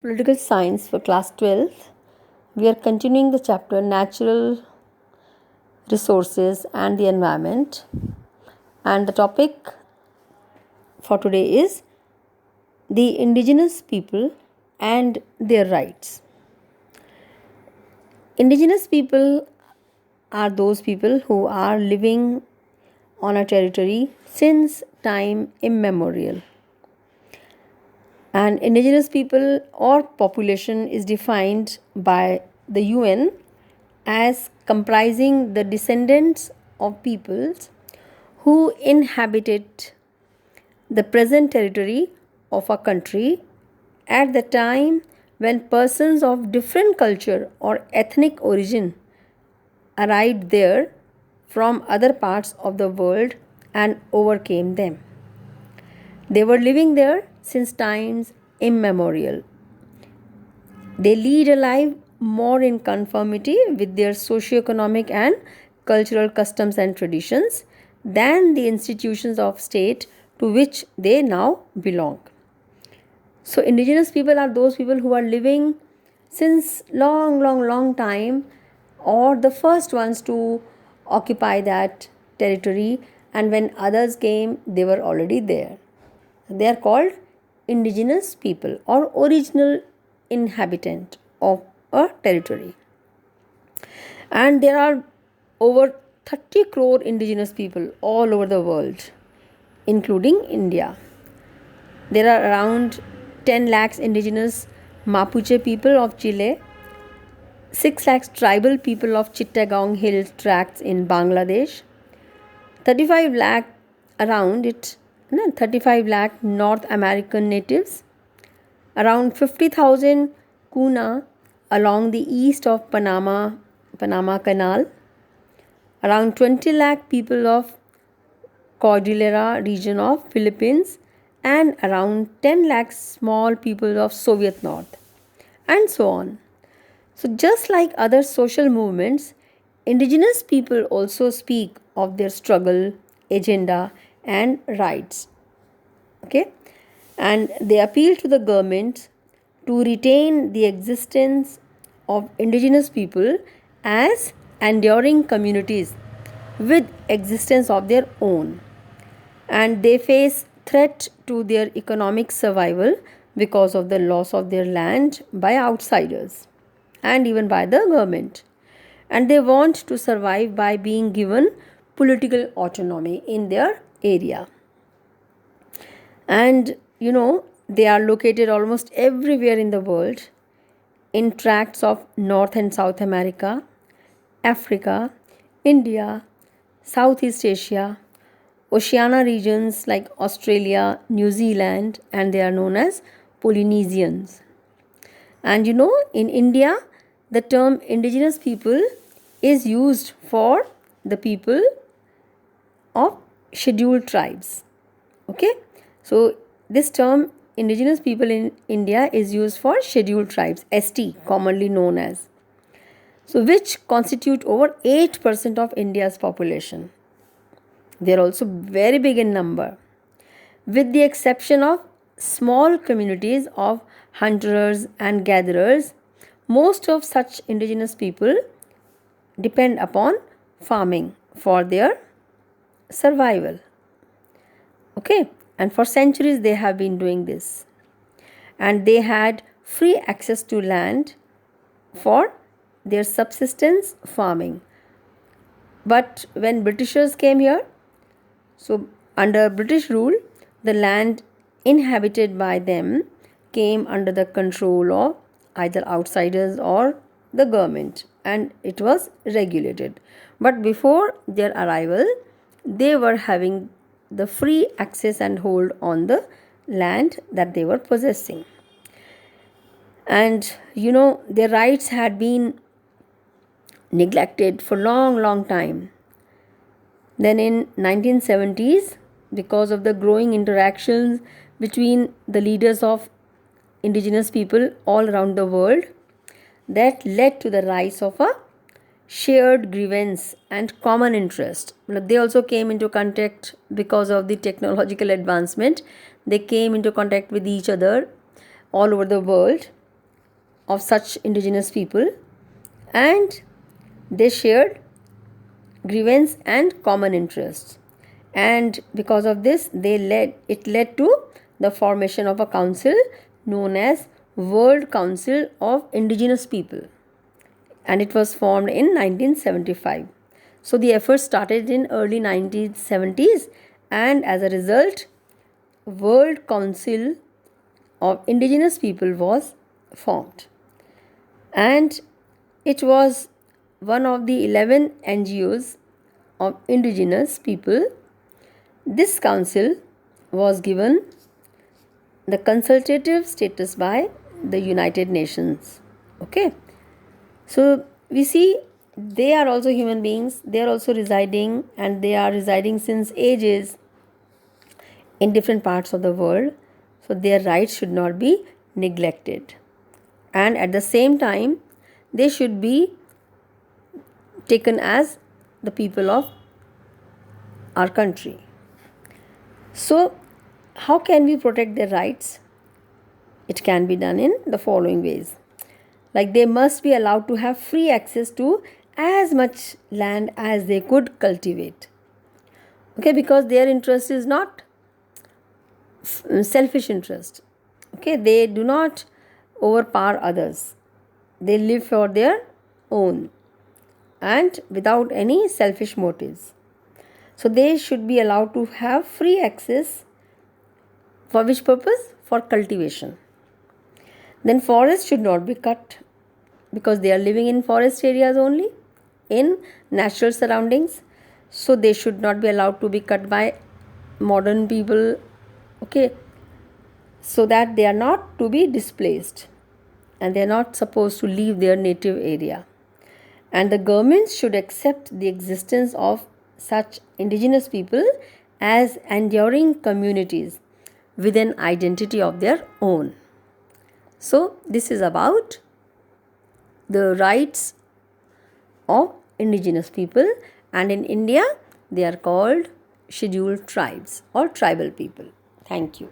Political Science for class 12. We are continuing the chapter Natural Resources and the Environment. And the topic for today is the indigenous people and their rights. Indigenous people are those people who are living on a territory since time immemorial. And indigenous people or population is defined by the UN as comprising the descendants of peoples who inhabited the present territory of a country at the time when persons of different culture or ethnic origin arrived there from other parts of the world and overcame them. They were living there since times immemorial. They lead a life more in conformity with their socio-economic and cultural customs and traditions than the institutions of state to which they now belong. So indigenous people are those people who are living since long time, or the first ones to occupy that territory, and when others came they were already there. They are called indigenous people or original inhabitant of a territory. And there are over 30 crore indigenous people all over the world, including India. There are around 10 lakhs indigenous Mapuche people of Chile, 6 lakhs tribal people of Chittagong Hill tracts in Bangladesh, 35 lakh around it, 35 lakh North American natives, around 50,000 Kuna along the east of Panama Canal, around 20 lakh people of Cordillera region of Philippines, and around 10 lakh small people of Soviet North, and so on. So just like other social movements, indigenous people also speak of their struggle, agenda and rights. Okay? And they appeal to the government to retain the existence of indigenous people as enduring communities with existence of their own, and they face threat to their economic survival because of the loss of their land by outsiders and even by the government, and they want to survive by being given political autonomy in their area. And they are located almost everywhere in the world, in tracts of North and South America, Africa, India, Southeast Asia, Oceania regions like Australia, New Zealand, and they are known as Polynesians. And in India, the term indigenous people is used for the people of scheduled tribes. Okay, so this term indigenous people in India is used for scheduled tribes, ST, commonly known as, so which constitute over 8% of India's population. They are also very big in number, with the exception of small communities of hunters and gatherers. Most of such indigenous people depend upon farming for their survival. Okay, and for centuries they have been doing this, and they had free access to land for their subsistence farming. But when Britishers came here, so under British rule, the land inhabited by them came under the control of either outsiders or the government, and it was regulated. But before their arrival, they were having the free access and hold on the land that they were possessing. And their rights had been neglected for long time. Then in 1970s, because of the growing interactions between the leaders of indigenous people all around the world, that led to the rise of a shared grievance and common interest. They also came into contact because of the technological advancement. They came into contact with each other all over the world, of such indigenous people, and they shared grievance and common interests. And because of this, it led to the formation of a council known as World Council of Indigenous People, and it was formed in 1975. So the effort started in early 1970s, and as a result, World Council of Indigenous People was formed, and it was one of the 11 NGOs of indigenous people. This council was given the consultative status by the United Nations. Okay, so we see they are also human beings, they are also residing, and they are residing since ages in different parts of the world. So their rights should not be neglected, and at the same time, they should be taken as the people of our country. So, how can we protect their rights? It can be done in the following ways. Like, they must be allowed to have free access to as much land as they could cultivate. Okay, because their interest is not selfish interest. Okay, they do not overpower others. They live for their own and without any selfish motives. So they should be allowed to have free access. For which purpose? For cultivation. Then forests should not be cut because they are living in forest areas only, in natural surroundings. So they should not be allowed to be cut by modern people. Okay, so that they are not to be displaced and they are not supposed to leave their native area. And the governments should accept the existence of such indigenous people as enduring communities with an identity of their own. So, this is about the rights of indigenous people, and in India they are called scheduled tribes or tribal people. Thank you.